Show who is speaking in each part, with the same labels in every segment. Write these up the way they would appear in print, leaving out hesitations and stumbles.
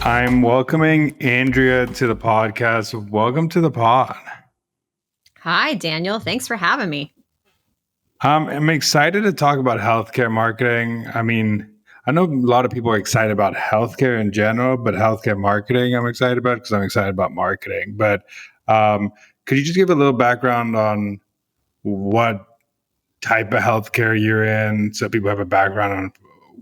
Speaker 1: I'm welcoming Andrea to the podcast. Welcome to the pod.
Speaker 2: Hi, Daniel. Thanks for having me.
Speaker 1: I'm excited to talk about healthcare marketing. I know a lot of people are excited about healthcare in general, but healthcare marketing I'm excited about because I'm excited about marketing. But um, could you just give a little background on what type of healthcare you're in so people have a background on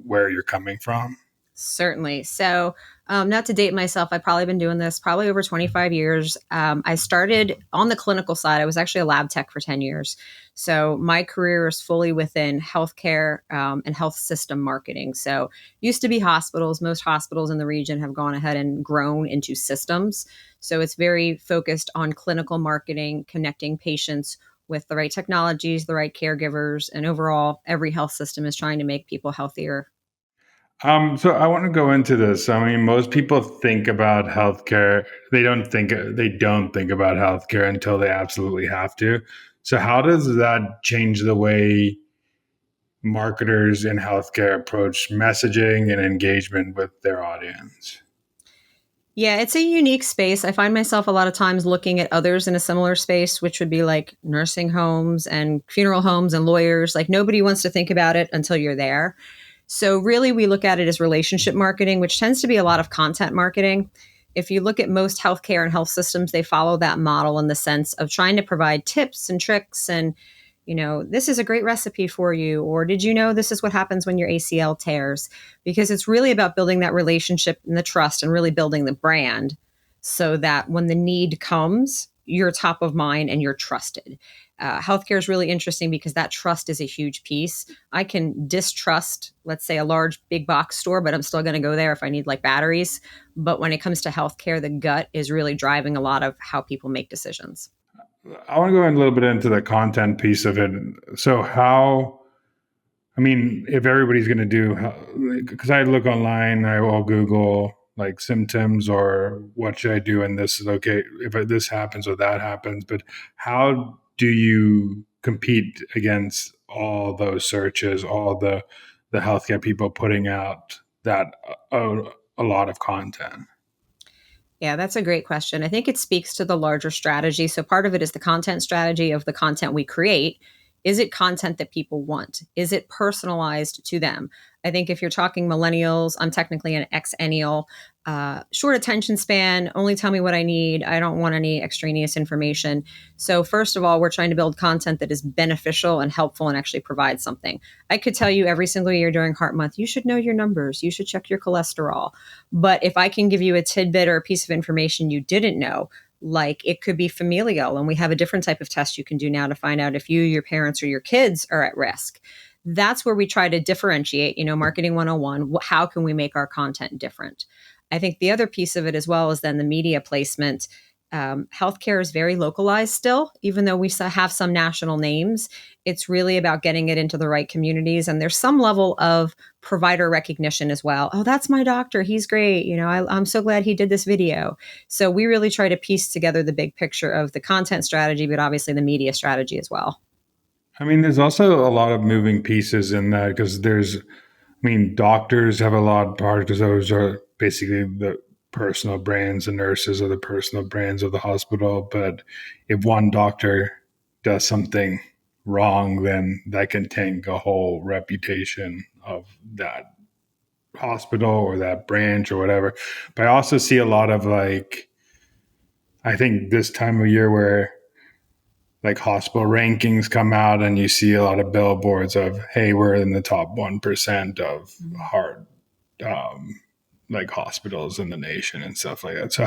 Speaker 1: where you're coming from?
Speaker 2: Certainly. So, not to date myself, I've probably been doing this probably over 25 years. I started on the clinical side. I was actually a lab tech for 10 years. So, my career is fully within healthcare and health system marketing. So, used to be hospitals. Most hospitals in the region have gone ahead and grown into systems. So, it's very focused on clinical marketing, connecting patients with the right technologies, the right caregivers, and overall, every health system is trying to make people healthier.
Speaker 1: So I want to go into this. Most people think about healthcare. They don't think about healthcare until they absolutely have to. So how does that change the way marketers in healthcare approach messaging and engagement with their audience?
Speaker 2: Yeah, it's a unique space. I find myself a lot of times looking at others in a similar space, which would be like nursing homes and funeral homes and lawyers. Like nobody wants to think about it until you're there. So, really, we look at it as relationship marketing, which tends to be a lot of content marketing. If you look at most healthcare and health systems, they follow that model in the sense of trying to provide tips and tricks and, this is a great recipe for you. Or did you know this is what happens when your ACL tears? Because it's really about building that relationship and the trust and really building the brand so that when the need comes, you're top of mind and you're trusted. Healthcare is really interesting because that trust is a huge piece. I can distrust, let's say, a large big box store, but I'm still going to go there if I need like batteries. But when it comes to healthcare, the gut is really driving a lot of how people make decisions.
Speaker 1: I want to go in a little bit into the content piece of it. So if everybody's going to do, because I look online, I will Google like symptoms or what should I do, and this is okay if this happens or that happens. But how do you compete against all those searches, all the healthcare people putting out that a lot of content?
Speaker 2: Yeah, that's a great question. I think it speaks to the larger strategy. So, part of it is the content strategy of the content we create. Is it content that people want? Is it personalized to them? I think if you're talking millennials, I'm technically an exennial, short attention span, only tell me what I need. I don't want any extraneous information. So, first of all, we're trying to build content that is beneficial and helpful and actually provide something. I could tell you every single year during Heart Month, you should know your numbers, you should check your cholesterol. But if I can give you a tidbit or a piece of information you didn't know, like it could be familial, and we have a different type of test you can do now to find out if you, your parents, or your kids are at risk. That's where we try to differentiate, marketing 101. How can we make our content different? I think the other piece of it as well is then the media placement. Healthcare is very localized still, even though we have some national names. It's really about getting it into the right communities. And there's some level of provider recognition as well. Oh, that's my doctor. He's great. I'm so glad he did this video. So we really try to piece together the big picture of the content strategy, but obviously the media strategy as well.
Speaker 1: There's also a lot of moving pieces in that because doctors have a lot of part because those are basically the personal brands, and nurses are the personal brands of the hospital. But if one doctor does something wrong, then that can tank a whole reputation of that hospital or that branch or whatever. But I also see a lot of I think this time of year where like hospital rankings come out and you see a lot of billboards of, hey, we're in the top 1% of heart like hospitals in the nation and stuff like that. So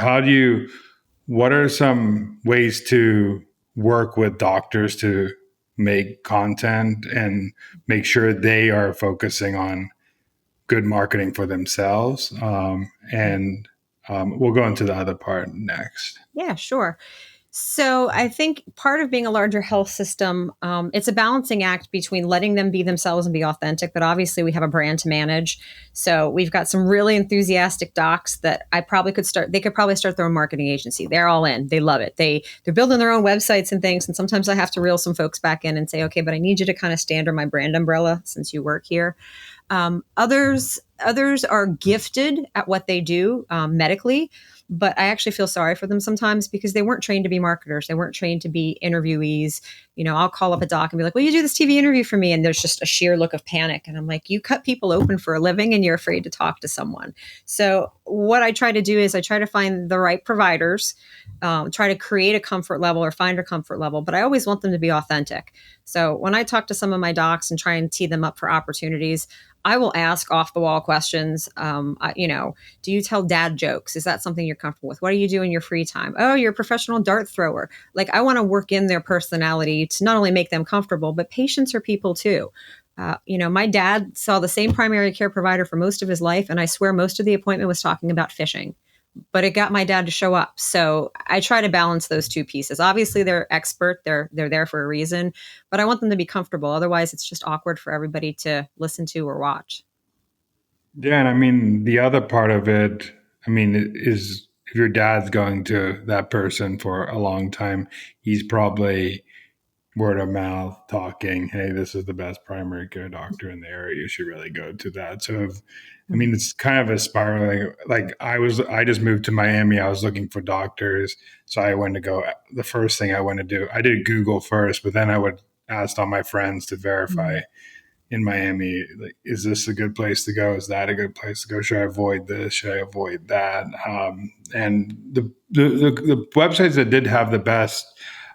Speaker 1: what are some ways to work with doctors to make content and make sure they are focusing on good marketing for themselves? We'll go into the other part next.
Speaker 2: Yeah, sure. So I think part of being a larger health system, it's a balancing act between letting them be themselves and be authentic. But obviously, we have a brand to manage. So we've got some really enthusiastic docs that I probably could start. They could probably start their own marketing agency. They're all in. They love it. They're building their own websites and things. And sometimes I have to reel some folks back in and say, okay, but I need you to kind of stand under my brand umbrella since you work here. Others Others are gifted at what they do medically, but I actually feel sorry for them sometimes because they weren't trained to be marketers. They weren't trained to be interviewees. I'll call up a doc and be like, will you do this TV interview for me? And there's just a sheer look of panic. And I'm like, you cut people open for a living and you're afraid to talk to someone. So what I try to do is I try to find the right providers, try to create a comfort level or find a comfort level, but I always want them to be authentic. So when I talk to some of my docs and try and tee them up for opportunities, I will ask off the wall questions. Do you tell dad jokes? Is that something you're comfortable with? What do you do in your free time? Oh, you're a professional dart thrower. Like, I want to work in their personality to not only make them comfortable, but patients are people too. My dad saw the same primary care provider for most of his life, and I swear most of the appointment was talking about fishing. But it got my dad to show up. So I try to balance those two pieces. Obviously, they're expert; they're there for a reason. But I want them to be comfortable. Otherwise, it's just awkward for everybody to listen to or watch.
Speaker 1: Yeah, and I mean the other part of it, I mean, is if your dad's going to that person for a long time, he's probably word of mouth talking, hey, this is the best primary care doctor in the area. You should really go to that. So if, I
Speaker 2: Mhm.
Speaker 1: mean, it's kind of a spiraling. Like I just moved to Miami. I was looking for doctors. So I went to go, the first thing I went to do, I did Google first, but then I would ask all my friends to verify
Speaker 2: Mhm.
Speaker 1: in Miami, like, is this a good place to go? Is that a good place to go? Should I avoid this? Should I avoid that? And the websites that did have the best,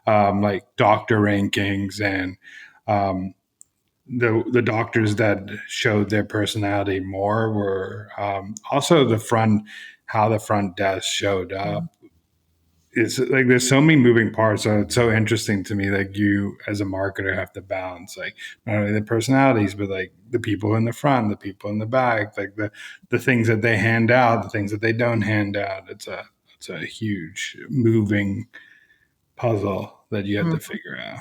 Speaker 1: like doctor rankings and um, the doctors that showed their personality more were also how the front desk showed
Speaker 2: Mhm.
Speaker 1: up. It's like there's so many moving parts, so it's so interesting to me. Like, you as a marketer have to balance like not only the personalities, but like the people in the front, the people in the back, like the things that they hand out, the things that they don't hand out. It's a huge moving puzzle that you have to figure out.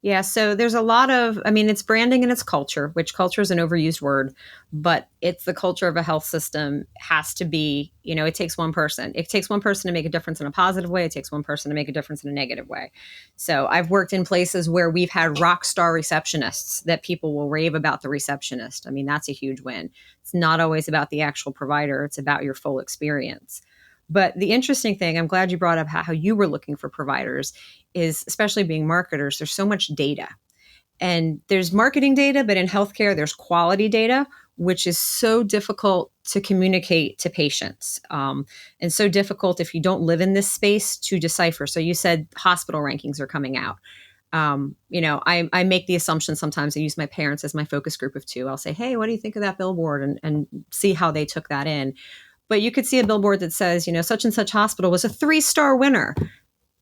Speaker 2: Yeah, so there's a lot of, I mean, it's branding and it's culture, which culture is an overused word, but it's the culture of a health system has to be, it takes one person. It takes one person to make a difference in a positive way. It takes one person to make a difference in a negative way. So I've worked in places where we've had rock star receptionists that people will rave about the receptionist. I mean, that's a huge win. It's not always about the actual provider, it's about your full experience. But the interesting thing, I'm glad you brought up how you were looking for providers, is especially being marketers, there's so much data. And there's marketing data, but in healthcare, there's quality data, which is so difficult to communicate to patients, and so difficult if you don't live in this space to decipher. So you said hospital rankings are coming out. I make the assumption sometimes I use my parents as my focus group of two. I'll say, hey, what do you think of that billboard? And see how they took that in. But you could see a billboard that says, such and such hospital was a 3-star winner.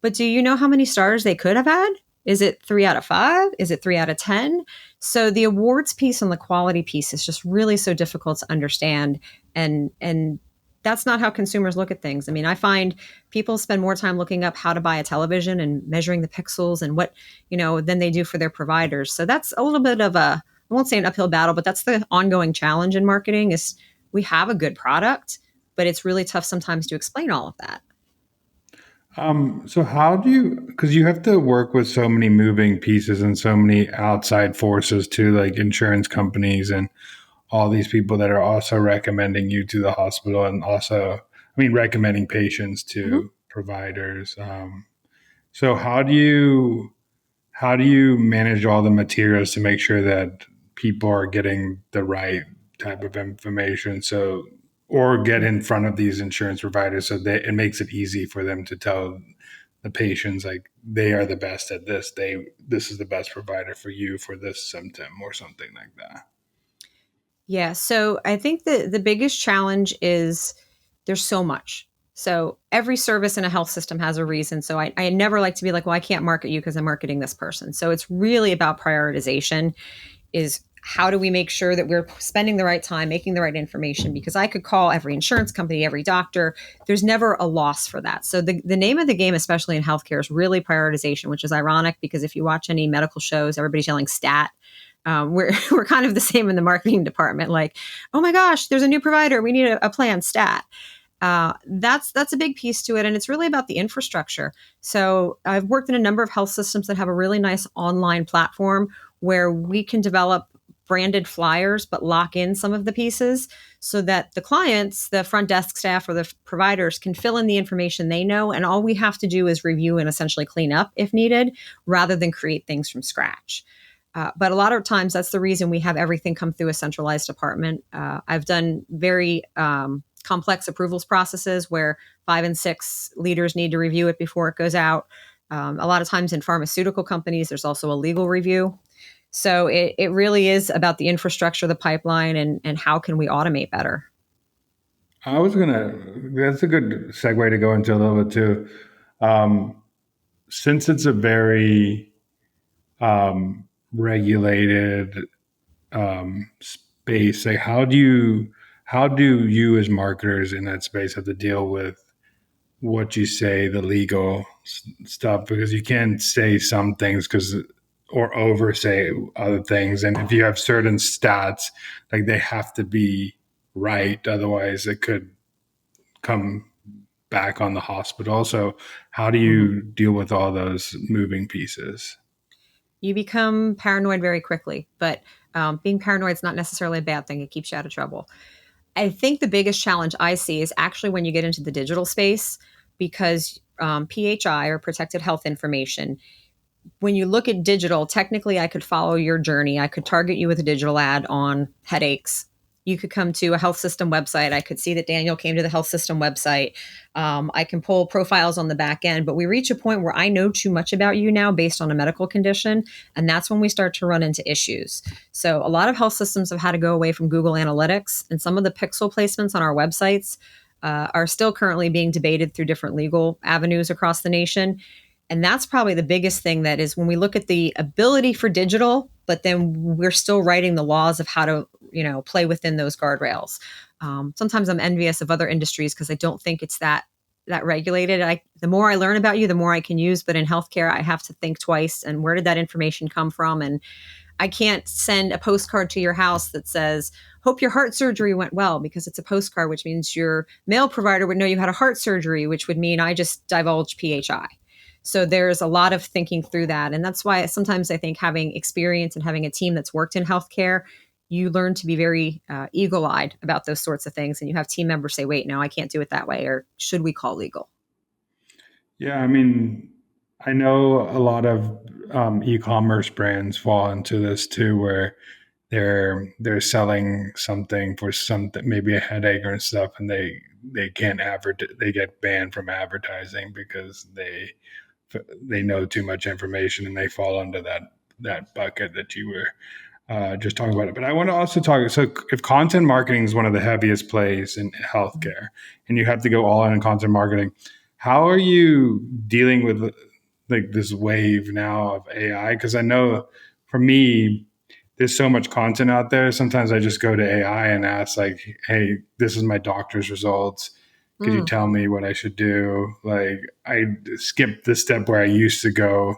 Speaker 2: But do you know how many stars they could have had? Is it 3 out of 5? Is it 3 out of 10? So the awards piece and the quality piece is just really so difficult to understand. And that's not how consumers look at things. I mean, I find people spend more time looking up how to buy a television and measuring the pixels and what, than they do for their providers. So that's a little bit of I won't say an uphill battle, but that's the ongoing challenge in marketing is we have a good product, but it's really tough sometimes to explain all of that.
Speaker 1: So how do you, because you have to work with so many moving pieces and so many outside forces too, like insurance companies and all these people that are also recommending you to the hospital and also, I mean, recommending patients
Speaker 2: Mhm.
Speaker 1: to providers. So how do you manage all the materials to make sure that people are getting the right type of information? So, or get in front of these insurance providers so that it makes it easy for them to tell the patients like they are the best at this. This is the best provider for you for this symptom or something like that.
Speaker 2: Yeah. So I think the biggest challenge is there's so much. So every service in a health system has a reason. So I never like to be like, well, I can't market you because I'm marketing this person. So it's really about prioritization is how do we make sure that we're spending the right time, making the right information? Because I could call every insurance company, every doctor. There's never a loss for that. So the name of the game, especially in healthcare, is really prioritization, which is ironic because if you watch any medical shows, everybody's yelling stat. We're kind of the same in the marketing department. Like, oh my gosh, there's a new provider. We need a plan stat. That's a big piece to it, and it's really about the infrastructure. So I've worked in a number of health systems that have a really nice online platform where we can develop branded flyers, but lock in some of the pieces so that the clients, the front desk staff, or the providers can fill in the information they know. And all we have to do is review and essentially clean up if needed, rather than create things from scratch. But a lot of times, that's the reason we have everything come through a centralized department. I've done very complex approvals processes where 5 and 6 leaders need to review it before it goes out. A lot of times in pharmaceutical companies, there's also a legal review. So it really is about the infrastructure, the pipeline, and how can we automate better.
Speaker 1: That's a good segue to go into a little bit too. Um, since it's a very regulated space, like how do you as marketers in that space have to deal with what you say, the legal stuff, because you can't say some things because or oversay other things, and if you have certain stats, like they have to be right, otherwise it could come back on the hospital. So how do
Speaker 2: Mhm.
Speaker 1: you deal with all those moving pieces?
Speaker 2: You become paranoid very quickly, but being paranoid is not necessarily a bad thing. It keeps you out of trouble. I think the biggest challenge I see is actually when you get into the digital space, because PHI, or protected health information, when you look at digital, technically I could follow your journey. I could target you with a digital ad on headaches. You could come to a health system website. I could see that Daniel came to the health system website. I can pull profiles on the back end, but we reach a point where I know too much about you now based on a medical condition. And that's when we start to run into issues. So a lot of health systems have had to go away from Google Analytics, and some of the pixel placements on our websites are still currently being debated through different legal avenues across the nation. And that's probably the biggest thing, that is when we look at the ability for digital, but then we're still writing the laws of how to, play within those guardrails. Sometimes I'm envious of other industries because I don't think it's that regulated. The more I learn about you, the more I can use. But in healthcare, I have to think twice. And where did that information come from? And I can't send a postcard to your house that says, "Hope your heart surgery went well," because it's a postcard, which means your mail provider would know you had a heart surgery, which would mean I just divulged PHI. So there's a lot of thinking through that. And that's why sometimes I think having experience and having a team that's worked in healthcare, you learn to be very eagle eyed about those sorts of things. And you have team members say, "Wait, no, I can't do it that way." Or should we call legal?
Speaker 1: Yeah, I mean, I know a lot of e-commerce brands fall into this too, where they're selling something for something, maybe a headache or stuff, and they can't they get banned from advertising because they know too much information and they fall under that bucket that you were just talking about it. But I want to also talk. So, if content marketing is one of the heaviest plays in healthcare, and you have to go all in content marketing, how are you dealing with like this wave now of AI? Because I know for me, there's so much content out there. Sometimes I just go to AI and ask, like, "Hey, this is my doctor's results. Could you
Speaker 2: Mm.
Speaker 1: tell me what I should do?" Like, I skipped the step where I used to go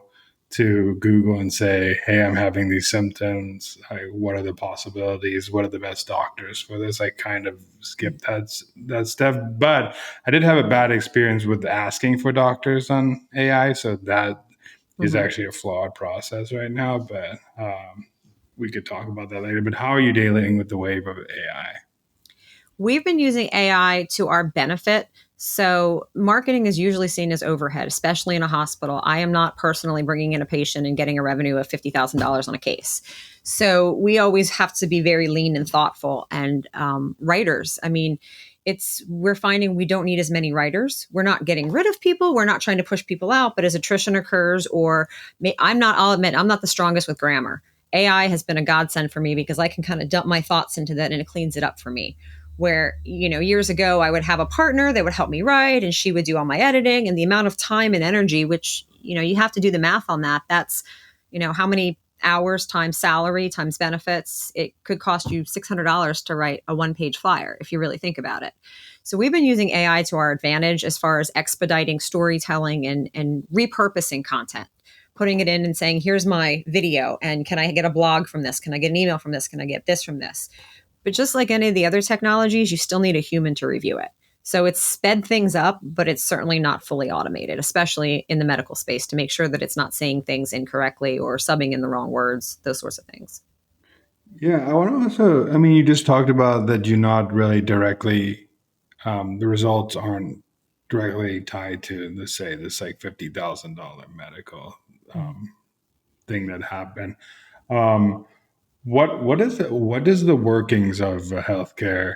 Speaker 1: to Google and say, "Hey, I'm having these symptoms. What are the possibilities? What are the best doctors for this?" I kind of skipped that step, but I did have a bad experience with asking for doctors on AI, so that is
Speaker 2: Mhm.
Speaker 1: actually a flawed process right now. But we could talk about that later. But how are you dealing with the wave of AI?
Speaker 2: We've been using AI to our benefit. So, marketing is usually seen as overhead, especially in a hospital. I am not personally bringing in a patient and getting a revenue of $50,000 on a case. So, we always have to be very lean and thoughtful. And writers, I mean, we're finding we don't need as many writers. We're not getting rid of people. We're not trying to push people out. But as attrition occurs, I'll admit, I'm not the strongest with grammar. AI has been a godsend for me because I can kind of dump my thoughts into that and it cleans it up for me. Where, years ago, I would have a partner that would help me write and she would do all my editing, and the amount of time and energy, which, you have to do the math on that. That's, how many hours times salary times benefits. It could cost you $600 to write a 1-page flyer if you really think about it. So we've been using AI to our advantage as far as expediting storytelling and repurposing content, putting it in and saying, "Here's my video, and can I get a blog from this? Can I get an email from this? Can I get this from this?" But just like any of the other technologies, you still need a human to review it. So it's sped things up, but it's certainly not fully automated, especially in the medical space, to make sure that it's not saying things incorrectly or subbing in the wrong words, those sorts of things.
Speaker 1: Yeah, I want to also. I mean, you just talked about that you're not really directly. The results aren't directly tied to, let's say, this like $50,000 medical
Speaker 2: Mhm.
Speaker 1: um, thing that happened. Um, what does the workings of a healthcare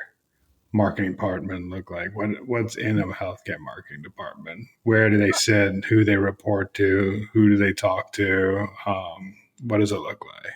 Speaker 1: marketing department look like? What's in a healthcare marketing department? Where do they sit? Who they report to? Who do they talk to? What does it look like?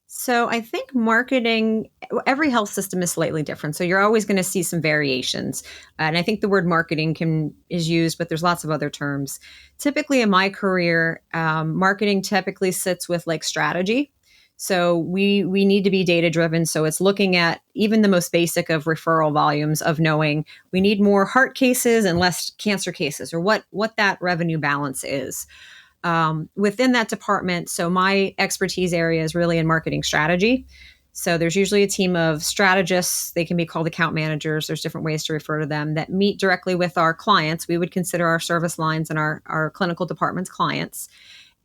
Speaker 2: So I think marketing, every health system is slightly different. So you're always going to see some variations. And I think the word marketing can is used, but there's lots of other terms. Typically in my career, marketing typically sits with like strategy. So we need to be data driven. So it's looking at even the most basic of referral volumes of knowing we need more heart cases and less cancer cases, or what that revenue balance is within that department. So my expertise area is really in marketing strategy. So there's usually a team of strategists. They can be called account managers. There's different ways to refer to them that meet directly with our clients. We would consider our service lines and our clinical department's clients.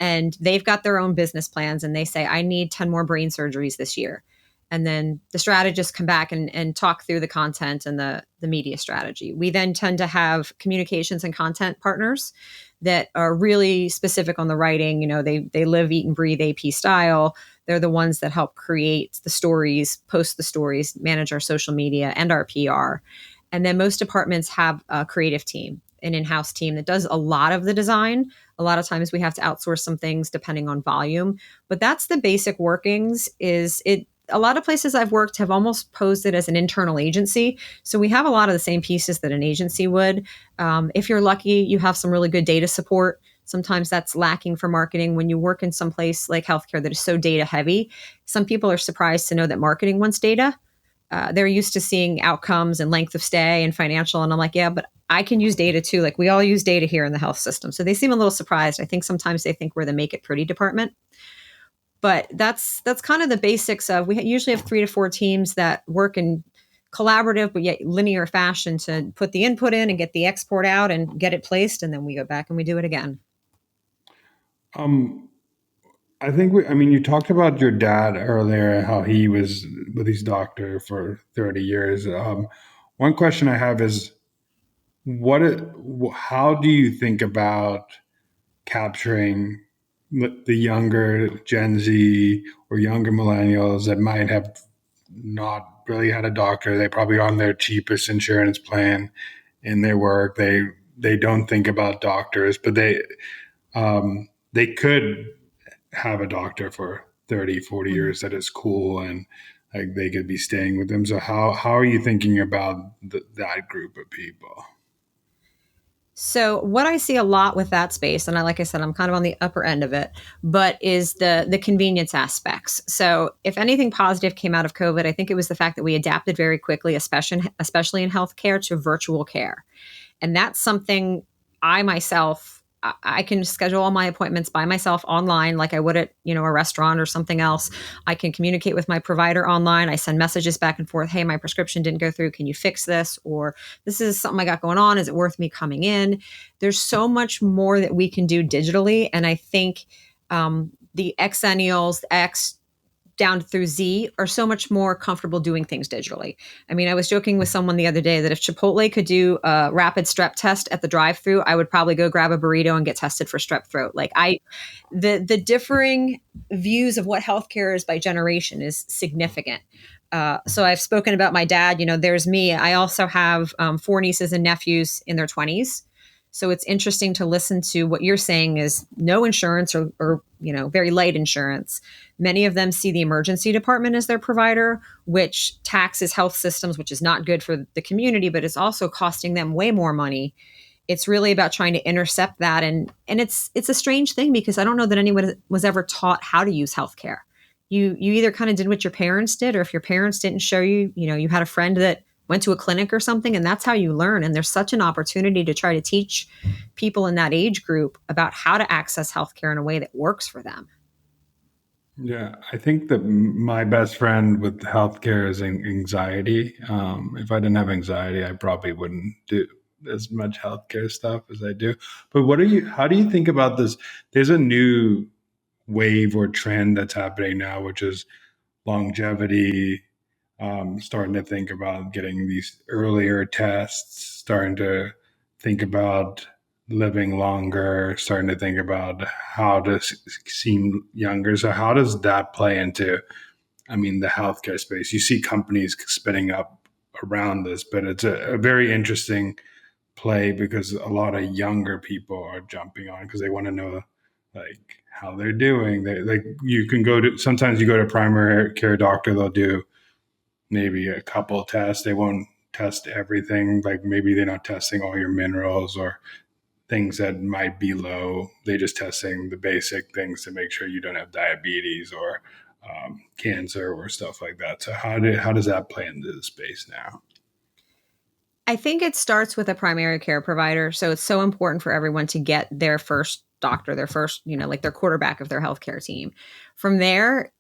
Speaker 2: And they've got their own business plans and they say, I need 10 more brain surgeries this year. And then the strategists come back and talk through the content and the media strategy. We then tend to have communications and content partners that are really specific on the writing. You know, they live, eat, and breathe AP style. They're the ones that help create the stories, post the stories, manage our social media and our PR. And then most departments have a creative team, an in-house team that does a lot of the design. A lot of times we have to outsource some things depending on volume, but that's the basic workings. Is it a lot of places I've worked have almost posed it as an internal agency. So we have a lot of the same pieces that an agency would. If you're lucky, you have some really good data support. Sometimes that's lacking for marketing when you work in some place like healthcare that is so data heavy. Some people are surprised to know that marketing wants data. They're used to seeing outcomes and length of stay and financial. And I'm like, yeah, but I can use data too. Like we all use data here in the health system. So they seem a little surprised. I think sometimes they think we're the make it pretty department. But that's kind of the basics of we usually have 3 to 4 teams that work in collaborative but yet linear fashion to put the input in and get the export out and get it placed. And then we go back and we do it again.
Speaker 1: Um, I think I mean, you talked about your dad earlier, how he was with his doctor for 30 years. One question I have is, how do you think about capturing the younger Gen Z or younger millennials that might have not really had a doctor? They probably are on their cheapest insurance plan in their work. They don't think about doctors, but they could have a doctor for 30, 40
Speaker 2: Mhm.
Speaker 1: years that is cool, and like they could be staying with them. So how are you thinking about that group of people?
Speaker 2: So what I see a lot with that space, and like I said, I'm kind of on the upper end of it, but is the convenience aspects. So if anything positive came out of COVID, I think it was the fact that we adapted very quickly, especially in healthcare, to virtual care. And that's something I myself I can schedule all my appointments by myself online like I would at, a restaurant or something else. I can communicate with my provider online. I send messages back and forth. Hey, my prescription didn't go through. Can you fix this? Or this is something I got going on. Is it worth me coming in? There's so much more that we can do digitally. And I think the Xennials, X down through Z are so much more comfortable doing things digitally. I mean, I was joking with someone the other day that if Chipotle could do a rapid strep test at the drive-through, I would probably go grab a burrito and get tested for strep throat. The differing views of what healthcare is by generation is significant. So I've spoken about my dad. There's me. I also have 4 nieces and nephews in their 20s. So it's interesting to listen to what you're saying is no insurance or very light insurance. Many of them see the emergency department as their provider, which taxes health systems, which is not good for the community, but it's also costing them way more money. It's really about trying to intercept that, and it's a strange thing because I don't know that anyone was ever taught how to use healthcare. You either kind of did what your parents did, or if your parents didn't show you, you had a friend that went to a clinic or something, and that's how you learn. And there's such an opportunity to try to teach people in that age group about how to access healthcare in a way that works for them.
Speaker 1: Yeah, I think that my best friend with healthcare is anxiety. If I didn't have anxiety, I probably wouldn't do as much healthcare stuff as I do. But how do you think about this? There's a new wave or trend that's happening now, which is longevity, starting to think about getting these earlier tests, starting to think about living longer, starting to think about how to seem younger. So, how does that play into, I mean, the healthcare space? You see companies spinning up around this, but it's a very interesting play because a lot of younger people are jumping on because they want to know like how they're doing. They like you can go to sometimes you go to a primary care doctor, they'll do maybe a couple tests. They won't test everything. Like maybe they're not testing all your minerals or things that might be low. They just testing the basic things to make sure you don't have diabetes or cancer or stuff like that. So how does that play into the space now?
Speaker 2: I think it starts with a primary care provider. So it's so important for everyone to get their first doctor, their first, like their quarterback of their healthcare team. From there,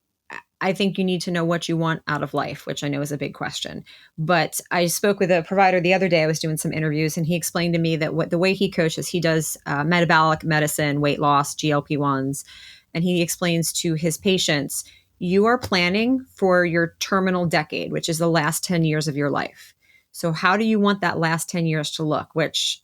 Speaker 2: I think you need to know what you want out of life, which I know is a big question. But I spoke with a provider the other day. I was doing some interviews, and he explained to me that the way he coaches, he does metabolic medicine, weight loss, GLP-1s, and he explains to his patients, you are planning for your terminal decade, which is the last 10 years of your life. So how do you want that last 10 years to look? Which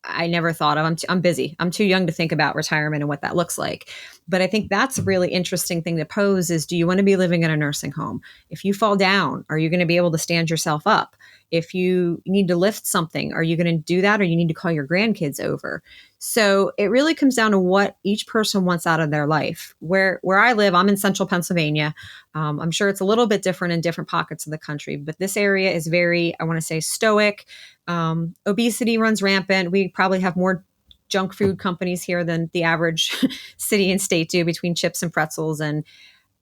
Speaker 2: I never thought of. I'm busy. I'm too young to think about retirement and what that looks like. But I think that's a really interesting thing to pose is, do you want to be living in a nursing home? If you fall down, are you going to be able to stand yourself up? If you need to lift something, are you going to do that, or you need to call your grandkids over? So it really comes down to what each person wants out of their life. Where I live, I'm in central Pennsylvania. I'm sure it's a little bit different in different pockets of the country, but this area is very, I want to say, stoic. Obesity runs rampant. We probably have more junk food companies here than the average city and state do, between chips and pretzels. And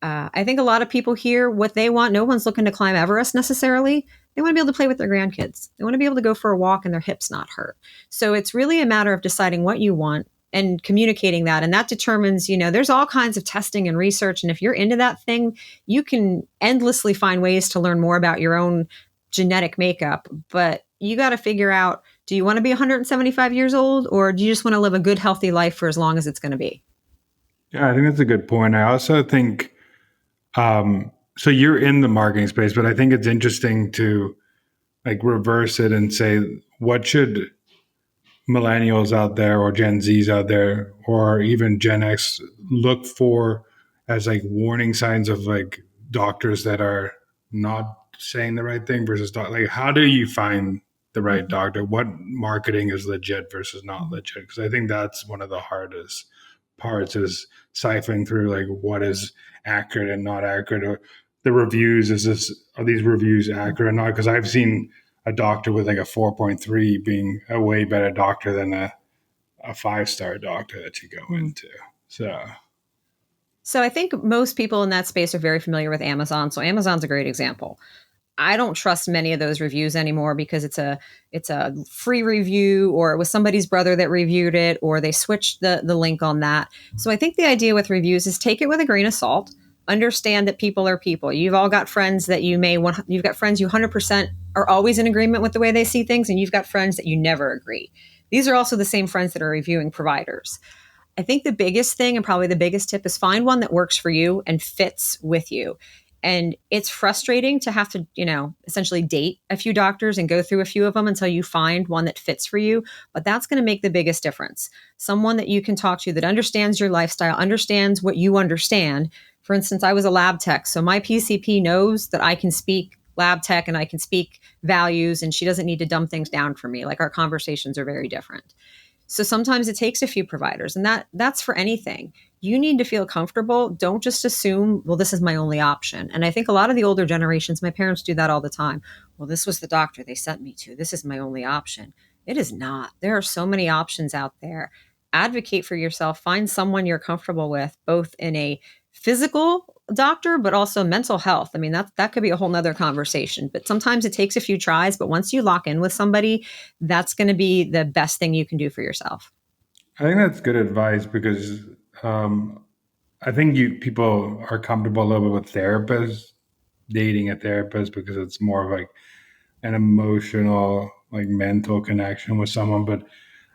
Speaker 2: I think a lot of people here, what they want, no one's looking to climb Everest necessarily. They want to be able to play with their grandkids. They want to be able to go for a walk and their hips not hurt. So it's really a matter of deciding what you want and communicating that. And that determines, there's all kinds of testing and research. And if you're into that thing, you can endlessly find ways to learn more about your own genetic makeup. But you got to figure out, do you want to be 175 years old, or do you just want to live a good, healthy life for as long as it's going to be?
Speaker 1: Yeah, I think that's a good point. I also think so you're in the marketing space, but I think it's interesting to like reverse it and say, what should millennials out there or Gen Zs out there or even Gen X look for as like warning signs of like doctors that are not saying the right thing versus like how do you find the right
Speaker 2: Mhm.
Speaker 1: doctor? What marketing is legit versus not
Speaker 2: Mhm.
Speaker 1: legit? Because I think that's one of the hardest parts is siphoning through like what is accurate and not accurate. Or the reviews, are these reviews accurate or not? Because I've seen a doctor with like a 4.3 being a way better doctor than a 5-star doctor that you go
Speaker 2: Mhm.
Speaker 1: into. So
Speaker 2: So I think most people in that space are very familiar with Amazon. So Amazon's a great example. I don't trust many of those reviews anymore because it's a free review, or it was somebody's brother that reviewed it, or they switched the link on that. So I think the idea with reviews is take it with a grain of salt. Understand that people are people. You've all got friends that you may want. You've got friends you 100% are always in agreement with the way they see things, and you've got friends that you never agree. These are also the same friends that are reviewing providers. I think the biggest thing and probably the biggest tip is find one that works for you and fits with you. And it's frustrating to have to, essentially date a few doctors and go through a few of them until you find one that fits for you. But that's going to make the biggest difference. Someone that you can talk to that understands your lifestyle, understands what you understand. For instance, I was a lab tech. So my PCP knows that I can speak lab tech and I can speak values, and she doesn't need to dumb things down for me. Like, our conversations are very different. So sometimes it takes a few providers, and that's for anything. You need to feel comfortable. Don't just assume, well, this is my only option. And I think a lot of the older generations, my parents do that all the time. Well, this was the doctor they sent me to. This is my only option. It is not. There are so many options out there. Advocate for yourself. Find someone you're comfortable with, both in a physical doctor, but also mental health. I mean, that could be a whole nother conversation. But sometimes it takes a few tries. But once you lock in with somebody, that's going to be the best thing you can do for yourself.
Speaker 1: I think that's good advice because um, I think you people are comfortable a little bit with therapists, dating a therapist because it's more of like an emotional, like mental connection with someone. But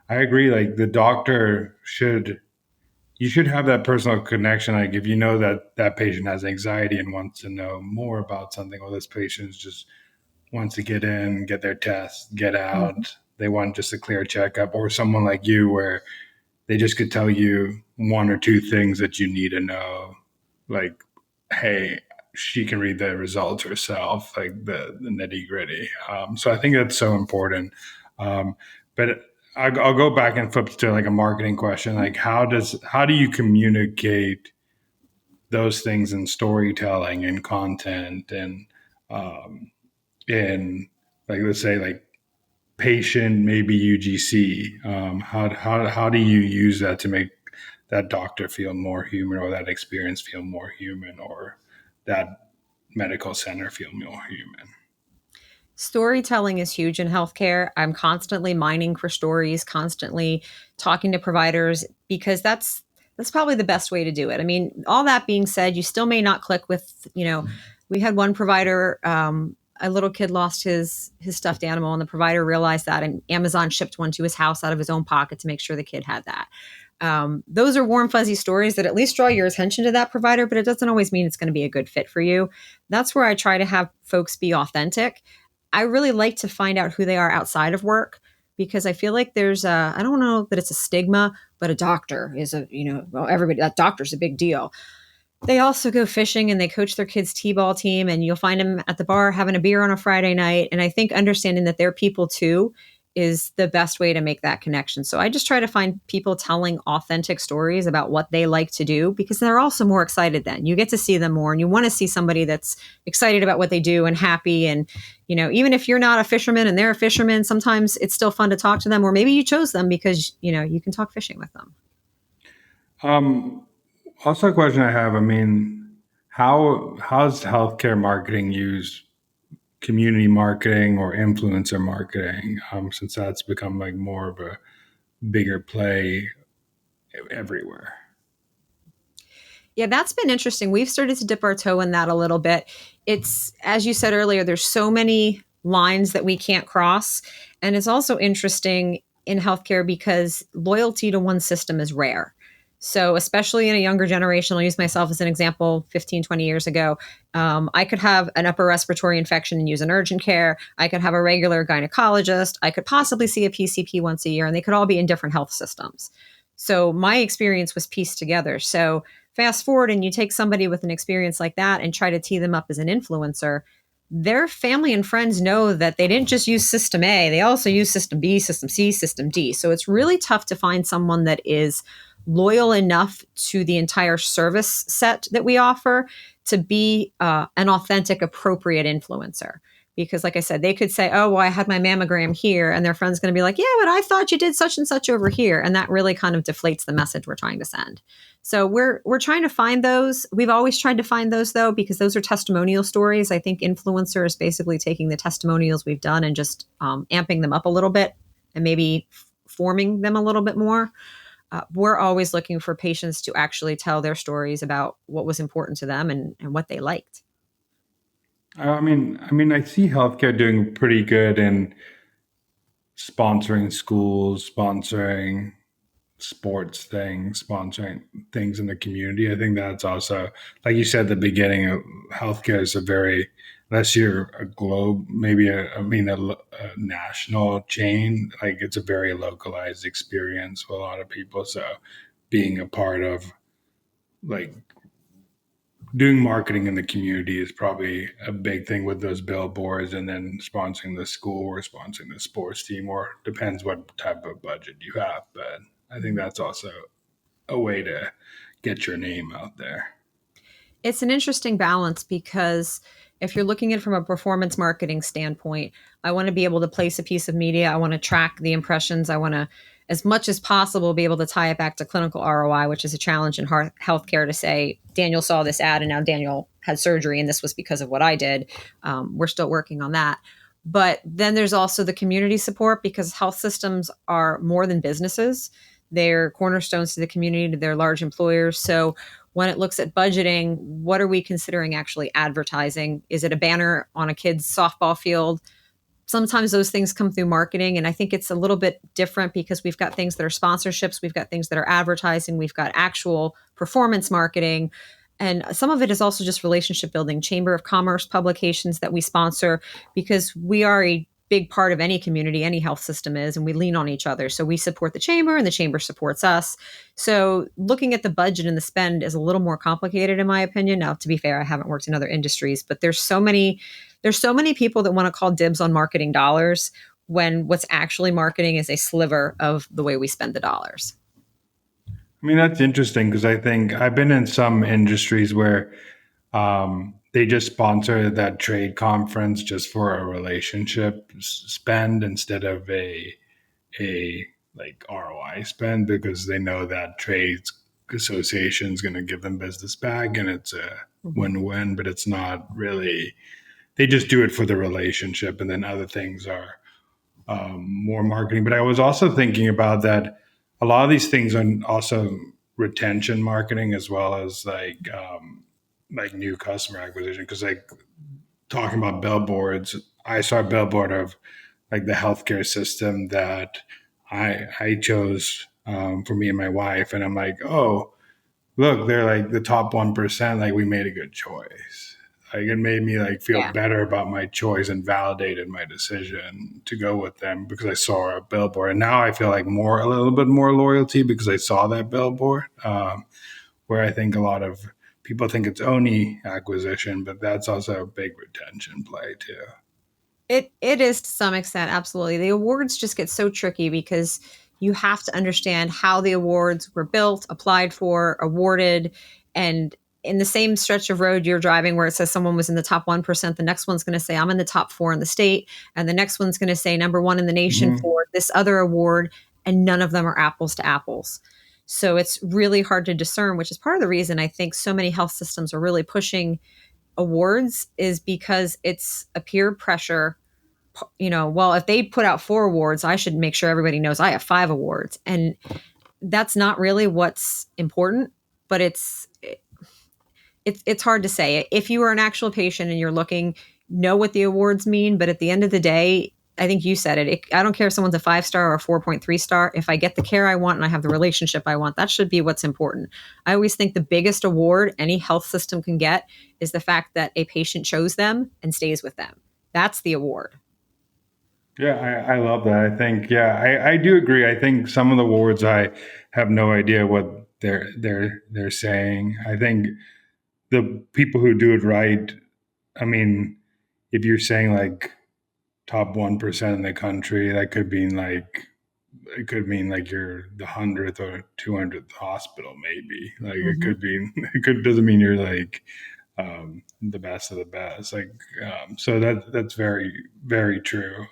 Speaker 1: I agree, like the doctor should you should have that personal connection. Like if you know that that patient has anxiety and wants to know more about something, or this patient just wants to get in, get their test, get
Speaker 2: Mhm.
Speaker 1: out. They want just a clear checkup, or someone like you where they just could tell you one or two things that you need to know, like, hey, she can read the results herself, like the nitty gritty. So I think that's so important. But I'll go back and flip to like a marketing question. Like, how do you communicate those things in storytelling and content and um, in like let's say like patient maybe UGC. How do you use that to make that doctor feel more human, or that experience feel more human, or that medical center feel more human?
Speaker 2: Storytelling is huge in healthcare. I'm constantly mining for stories, constantly talking to providers because that's probably the best way to do it. I mean, all that being said, you still may not click with, we had one provider, a little kid lost his stuffed animal, and the provider realized that, and Amazon shipped one to his house out of his own pocket to make sure the kid had that. Those are warm, fuzzy stories that at least draw your attention to that provider, but it doesn't always mean it's going to be a good fit for you. That's where I try to have folks be authentic. I really like to find out who they are outside of work because I feel like I don't know that it's a stigma, but a doctor is well, everybody, that doctor's a big deal. They also go fishing and they coach their kids' t-ball team, and you'll find them at the bar having a beer on a Friday night. And I think understanding that they're people too is the best way to make that connection. So I just try to find people telling authentic stories about what they like to do because they're also more excited then. You get to see them more, and you want to see somebody that's excited about what they do and happy. And, even if you're not a fisherman and they're a fisherman, sometimes it's still fun to talk to them, or maybe you chose them because, you can talk fishing with them.
Speaker 1: Um, Also, a question I have. I mean, how's healthcare marketing used community marketing or influencer marketing? Since that's become like more of a bigger play everywhere.
Speaker 2: Yeah, that's been interesting. We've started to dip our toe in that a little bit. It's, as you said earlier, there's so many lines that we can't cross. And it's also interesting in healthcare because loyalty to one system is rare. So, especially in a younger generation, I'll use myself as an example 15, 20 years ago. I could have an upper respiratory infection and use an urgent care. I could have a regular gynecologist. I could possibly see a PCP once a year, and they could all be in different health systems. So, my experience was pieced together. So, fast forward and you take somebody with an experience like that and try to tee them up as an influencer, their family and friends know that they didn't just use system A, they also use system B, system C, system D. So it's really tough to find someone that is loyal enough to the entire service set that we offer to be an authentic, appropriate influencer. Because, like I said, they could say, oh, well, I had my mammogram here. And their friend's going to be like, yeah, but I thought you did such and such over here. And that really kind of deflates the message we're trying to send. So we're trying to find those. We've always tried to find those though, because those are testimonial stories. I think influencer is basically taking the testimonials we've done and just amping them up a little bit and maybe forming them a little bit more. We're always looking for patients to actually tell their stories about what was important to them and what they liked.
Speaker 1: I see healthcare doing pretty good in sponsoring schools, sponsoring sports things, sponsoring things in the community. I think that's also, like you said at the beginning, healthcare is a very, unless you're a globe, maybe a national chain, like it's a very localized experience for a lot of people. So being a part of like doing marketing in the community is probably a big thing with those billboards, and then sponsoring the school or sponsoring the sports team, or depends what type of budget you have. But I think that's also a way to get your name out there.
Speaker 2: It's an interesting balance because if you're looking at it from a performance marketing standpoint, I want to be able to place a piece of media. I want to track the impressions. I want to, as much as possible, be able to tie it back to clinical ROI, which is a challenge in healthcare to say, Daniel saw this ad and now Daniel had surgery and this was because of what I did. We're still working on that. But then there's also the community support because health systems are more than businesses. They're cornerstones to the community, to their large employers. So when it looks at budgeting, what are we considering actually advertising? Is it a banner on a kid's softball field? sometimes those things come through marketing. And I think it's a little bit different because we've got things that are sponsorships, we've got things that are advertising, we've got actual performance marketing. And some of it is also just relationship building, Chamber of Commerce publications that we sponsor because we are a big part of any community, any health system is, and we lean on each other. So we support the chamber and the chamber supports us. So looking at the budget and the spend is a little more complicated in my opinion. Now, to be fair, I haven't worked in other industries, but there's so many people that want to call dibs on marketing dollars when what's actually marketing is a sliver of the way we spend the dollars.
Speaker 1: I mean, that's interesting because I think I've been in some industries where they just sponsor that trade conference just for a relationship spend instead of a like ROI spend because they know that trades association is going to give them business back and it's a
Speaker 2: Mhm.
Speaker 1: win-win, but it's not really. They just do it for the relationship, and then other things are more marketing. But I was also thinking about that a lot of these things are also retention marketing as well as like new customer acquisition. Because like talking about billboards, I saw a billboard of like the healthcare system that I chose for me and my wife, and I'm like, oh, look, they're like the top 1%. Like we made a good choice. Like it made me like feel
Speaker 2: Yeah.
Speaker 1: better about my choice and validated my decision to go with them because I saw a billboard. And now I feel like a little bit more loyalty because I saw that billboard. Where I think a lot of people think it's only acquisition, but that's also a big retention play too.
Speaker 2: It is to some extent, absolutely. The awards just get so tricky because you have to understand how the awards were built, applied for, awarded, and in the same stretch of road you're driving where it says someone was in the top 1%, the next one's going to say I'm in the top 4 in the state, and the next one's going to say number 1 in the nation
Speaker 1: Mm-hmm.
Speaker 2: for this other award, and none of them are apples to apples. So it's really hard to discern, which is part of the reason I think so many health systems are really pushing awards is because it's a peer pressure. Well, if they put out 4 awards, I should make sure everybody knows I have 5 awards. And that's not really what's important, but it's hard to say. If you are an actual patient and you're looking, know what the awards mean, but at the end of the day, I think you said it. I don't care if someone's a 5 star or a 4.3 star. If I get the care I want and I have the relationship I want, that should be what's important. I always think the biggest award any health system can get is the fact that a patient chose them and stays with them. That's the award.
Speaker 1: Yeah, I love that. I think, yeah, I do agree. I think some of the words I have no idea what they're saying. I think the people who do it right, I mean, if you're saying like top 1% in the country, that could mean like it could mean like you're the 100th or 200th hospital, maybe. Like it
Speaker 2: Mhm.
Speaker 1: could be, it could doesn't mean you're like the best of the best. Like so that's very very true.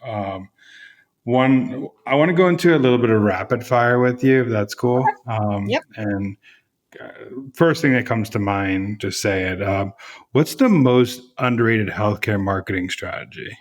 Speaker 1: One, I want to go into a little bit of rapid fire with you, if that's cool.
Speaker 2: Yep.
Speaker 1: And uh, first thing that comes to mind, just say it. What's the most underrated healthcare marketing strategy?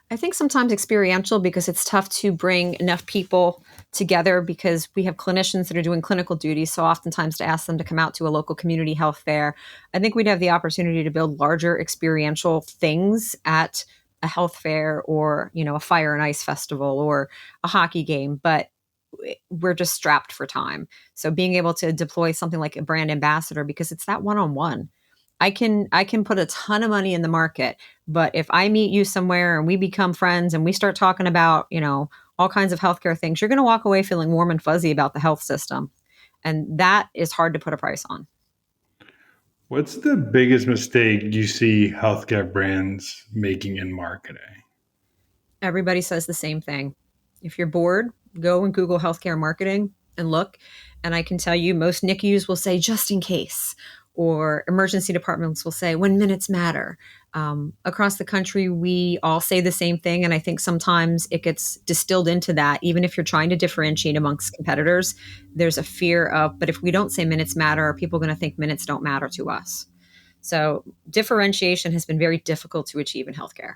Speaker 2: I think sometimes experiential because it's tough to bring enough people together because we have clinicians that are doing clinical duties. So oftentimes to ask them to come out to a local community health fair, I think we'd have the opportunity to build larger experiential things at a health fair or, a fire and ice festival or a hockey game. But we're just strapped for time. So being able to deploy something like a brand ambassador because it's that one-on-one. I can put a ton of money in the market, but if I meet you somewhere and we become friends and we start talking about, all kinds of healthcare things, you're going to walk away feeling warm and fuzzy about the health system. And that is hard to put a price on.
Speaker 1: What's the biggest mistake you see healthcare brands making in marketing?
Speaker 2: Everybody says the same thing. If you're bored, go and Google healthcare marketing and look. And I can tell you, most NICUs will say just in case, or emergency departments will say when minutes matter. Across the country, we all say the same thing. And I think sometimes it gets distilled into that. Even if you're trying to differentiate amongst competitors, there's a fear of, but if we don't say minutes matter, are people going to think minutes don't matter to us? So differentiation has been very difficult to achieve in healthcare.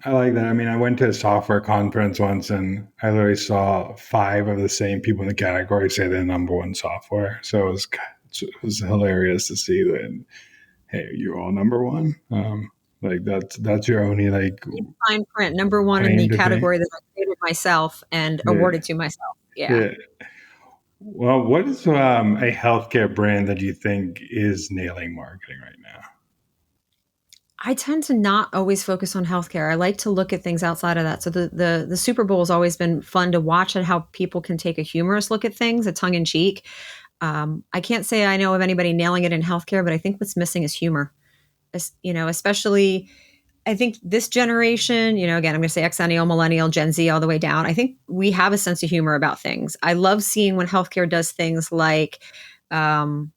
Speaker 1: I like that. I mean, I went to a software conference once and I literally saw five of the same people in the category say they're number one software. So it was hilarious to see that, hey, you're all number one. Like that's your only like
Speaker 2: Fine print, number one in the
Speaker 1: claim to fame.
Speaker 2: category that I created myself and
Speaker 1: Yeah,
Speaker 2: awarded to myself. Yeah.
Speaker 1: yeah. Well, what is a healthcare brand that you think is nailing marketing right now?
Speaker 2: I tend to not always focus on healthcare. I like to look at things outside of that. So the Super Bowl has always been fun to watch and how people can take a humorous look at things, a tongue in cheek. I can't say I know of anybody nailing it in healthcare, but I think what's missing is humor. Especially I think this generation, again, I'm going to say Xennial, Millennial, Gen Z, all the way down. I think we have a sense of humor about things. I love seeing when healthcare does things like um,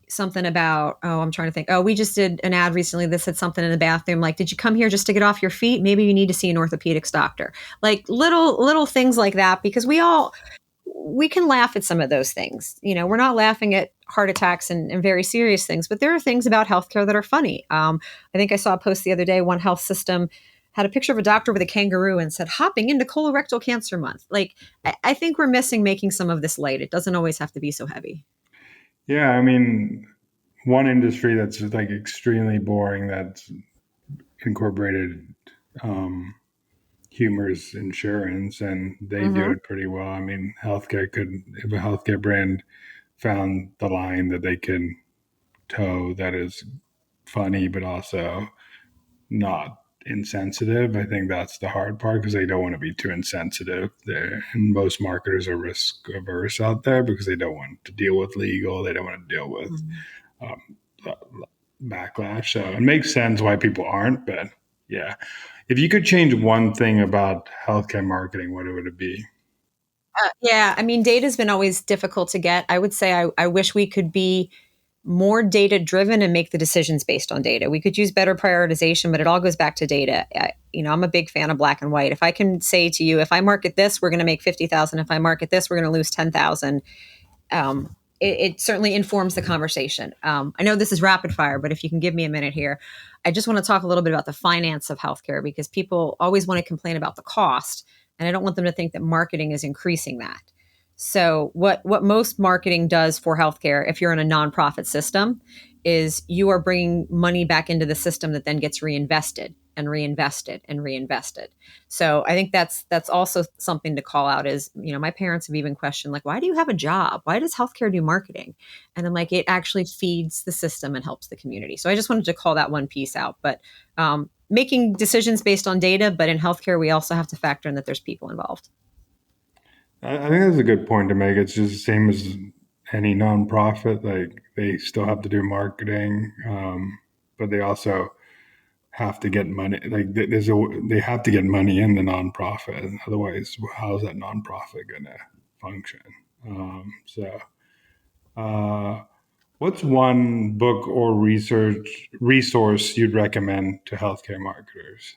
Speaker 2: something about, oh, I'm trying to think. Oh, we just did an ad recently that said something in the bathroom like, did you come here just to get off your feet? Maybe you need to see an orthopedics doctor. Like little things like that, because we can laugh at some of those things. We're not laughing at heart attacks and very serious things, but there are things about healthcare that are funny. I think I saw a post the other day. One health system had a picture of a doctor with a kangaroo and said, hopping into colorectal cancer month. Like, I think we're missing making some of this light. It doesn't always have to be so heavy.
Speaker 1: Yeah, I mean, one industry that's like extremely boring that's incorporated um, humor is insurance, and they do
Speaker 2: Mm-hmm.
Speaker 1: it pretty well. I mean, healthcare could, if a healthcare brand found the line that they can toe that is funny, but also not insensitive. I think that's the hard part because they don't want to be too insensitive. There, and most marketers are risk averse out there because they don't want to deal with legal. They don't want to deal with
Speaker 2: Mm-hmm.
Speaker 1: um, backlash. So it makes sense why people aren't. But yeah, if you could change one thing about healthcare marketing, what would it be?
Speaker 2: Yeah, I mean, data's been always difficult to get. I would say I wish we could be more data driven and make the decisions based on data. We could use better prioritization, but it all goes back to data. I'm a big fan of black and white. If I can say to you, if I market this, we're going to make 50,000. If I market this, we're going to lose 10,000. It certainly informs the conversation. I know this is rapid fire, but if you can give me a minute here, I just want to talk a little bit about the finance of healthcare because people always want to complain about the cost, and I don't want them to think that marketing is increasing that. So, what most marketing does for healthcare, if you're in a nonprofit system, is you are bringing money back into the system that then gets reinvested and reinvested and reinvested. So I think that's also something to call out is, my parents have even questioned like, why do you have a job? Why does healthcare do marketing? And I'm like, it actually feeds the system and helps the community. So I just wanted to call that one piece out. But making decisions based on data, but in healthcare, we also have to factor in that there's people involved.
Speaker 1: I think that's a good point to make. It's just the same as any nonprofit. Like they still have to do marketing, but they also have to get money. Like they have to get money in the nonprofit. Otherwise, how's that nonprofit going to function? So, uh, what's one book or research resource you'd recommend to healthcare marketers?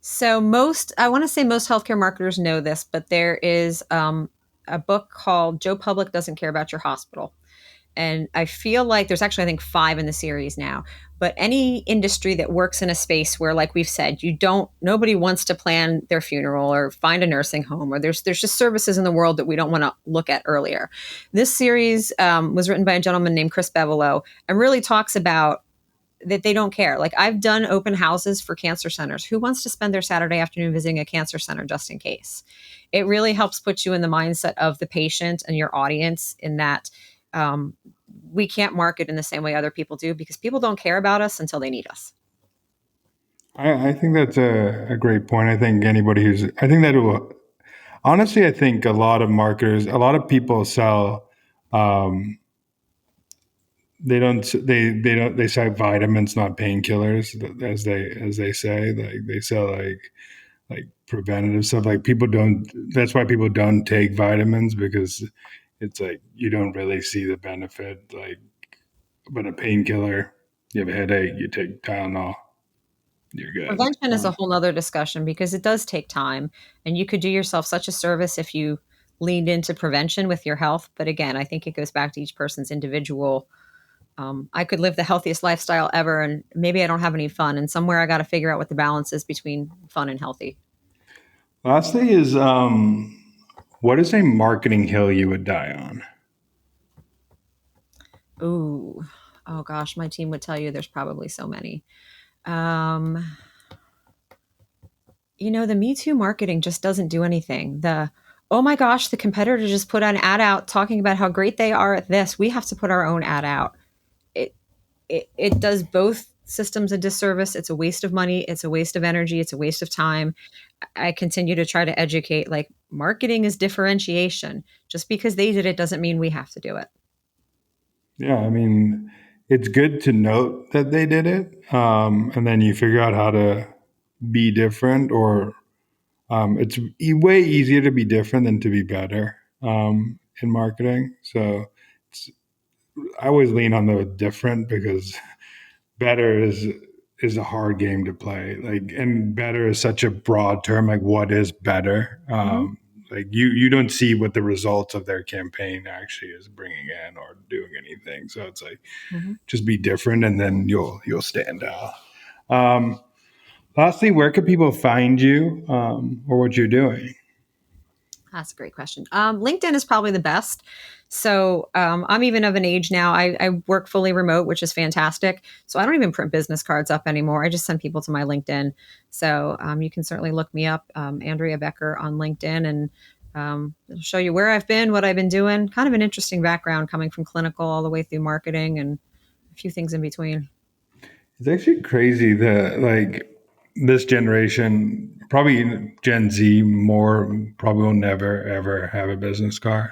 Speaker 2: So I want to say most healthcare marketers know this, but there is a book called Joe Public Doesn't Care About Your Hospital. And I feel like there's actually, I think, 5 in the series now. But any industry that works in a space where, like we've said, nobody wants to plan their funeral or find a nursing home, or there's just services in the world that we don't want to look at earlier. This series was written by a gentleman named Chris Bevelow and really talks about that they don't care. Like I've done open houses for cancer centers. Who wants to spend their Saturday afternoon visiting a cancer center just in case? It really helps put you in the mindset of the patient and your audience in that um, we can't market in the same way other people do because people don't care about us until they need us.
Speaker 1: I think that's a great point. I think anybody who's, I think that it will, honestly, I think a lot of marketers, a lot of people sell, um, they don't, they sell vitamins, not painkillers, as they say, like they sell like preventative stuff. Like people don't, that's why people don't take vitamins because it's like, you don't really see the benefit. Like, but a painkiller, you have a headache, you take Tylenol, you're good.
Speaker 2: Prevention is a whole nother discussion because it does take time and you could do yourself such a service if you leaned into prevention with your health. But again, I think it goes back to each person's individual. I could live the healthiest lifestyle ever and maybe I don't have any fun. And somewhere I got to figure out what the balance is between fun and healthy.
Speaker 1: Lastly is what is a marketing hill you would die on?
Speaker 2: Ooh. Oh gosh, my team would tell you there's probably so many. Um, the Me Too marketing just doesn't do anything. Oh my gosh, the competitor just put an ad out talking about how great they are at this. We have to put our own ad out. It it does both systems a disservice. It's a waste of money. It's a waste of energy. It's a waste of time. I continue to try to educate. Like, marketing is differentiation. Just because they did it doesn't mean we have to do it.
Speaker 1: Yeah, I mean, it's good to note that they did it, and then you figure out how to be different, or it's way easier to be different than to be better in marketing. So it's, I always lean on the different because better is a hard game to play. Like, and better is such a broad term. Like, what is better?
Speaker 2: Mm-hmm.
Speaker 1: Like you don't see what the results of their campaign actually is bringing in or doing anything. So it's like
Speaker 2: Mm-hmm.
Speaker 1: just be different, and then you'll stand out. Um, Lastly, where can people find you or what you're doing?
Speaker 2: That's a great question. LinkedIn is probably the best. So I'm even of an age now. I work fully remote, which is fantastic. So I don't even print business cards up anymore. I just send people to my LinkedIn. So you can certainly look me up, Andrea Becker, on LinkedIn, and it'll show you where I've been, what I've been doing. Kind of an interesting background coming from clinical all the way through marketing and a few things in between.
Speaker 1: It's actually crazy that like this generation, probably Gen Z more, probably will never ever have a business card.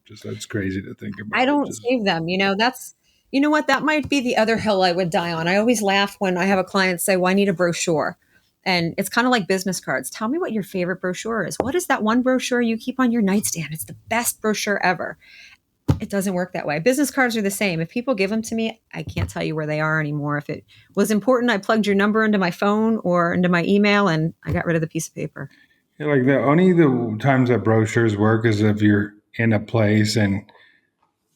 Speaker 1: Just that's crazy to think
Speaker 2: I
Speaker 1: about.
Speaker 2: don't
Speaker 1: Just
Speaker 2: save them. You know what? That might be the other hill I would die on. I always laugh when I have a client say, well, I need a brochure. And it's kind of like business cards. Tell me what your favorite brochure is. What is that one brochure you keep on your nightstand? It's the best brochure ever. It doesn't work that way. Business cards are the same. If people give them to me, I can't tell you where they are anymore. If it was important, I plugged your number into my phone or into my email and I got rid of the piece of paper.
Speaker 1: yeah, like the times that brochures work is if you're in a place and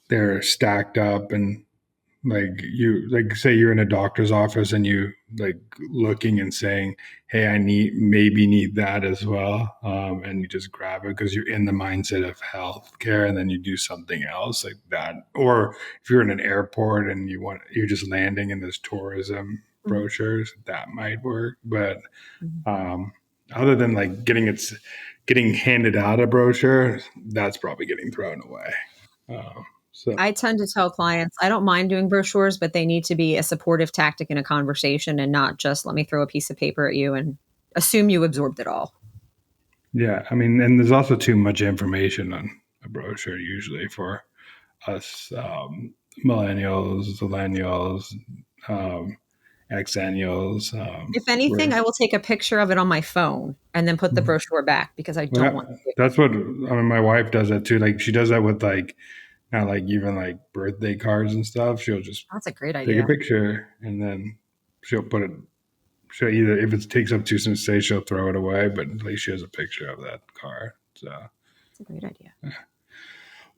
Speaker 1: they're stacked up, and like you like say you're in a doctor's office and you like looking and saying, hey, I need that as well, and you just grab it because you're in the mindset of healthcare, and then you do something else like that. Or if you're in an airport and you're just landing in this tourism
Speaker 2: Mhm.
Speaker 1: brochures, that might work. But
Speaker 2: Mhm.
Speaker 1: um other than like getting handed out a brochure, that's probably getting thrown away. So
Speaker 2: I tend to tell clients I don't mind doing brochures, but they need to be a supportive tactic in a conversation and not just let me throw a piece of paper at you and assume you absorbed it all.
Speaker 1: yeah, I mean, and there's also too much information on a brochure usually for us millennials, um, exennials.
Speaker 2: If anything,
Speaker 1: Where
Speaker 2: I will take a picture of it on my phone and then put the brochure back because I don't
Speaker 1: well,
Speaker 2: want to.
Speaker 1: that's what I mean. My wife does that too. Like she does that with like not like even like birthday cards and stuff. She'll just
Speaker 2: That's a great
Speaker 1: take a
Speaker 2: idea.
Speaker 1: picture and then she'll put it. She'll either if it takes up too much space, she'll throw it away. But at least she has a picture of that card. So.
Speaker 2: That's a great idea.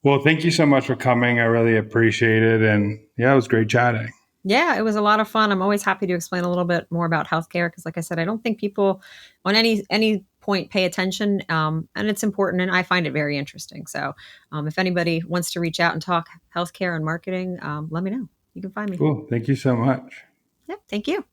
Speaker 1: Well, thank you so much for coming. I really appreciate it. And yeah, it was great chatting.
Speaker 2: Yeah, it was a lot of fun. I'm always happy to explain a little bit more about healthcare because, like I said, I don't think people on any point pay attention, and it's important, and I find it very interesting. So, if anybody wants to reach out and talk healthcare and marketing, let me know. You can find me.
Speaker 1: Cool. Thank you so much.
Speaker 2: Yep. Thank you.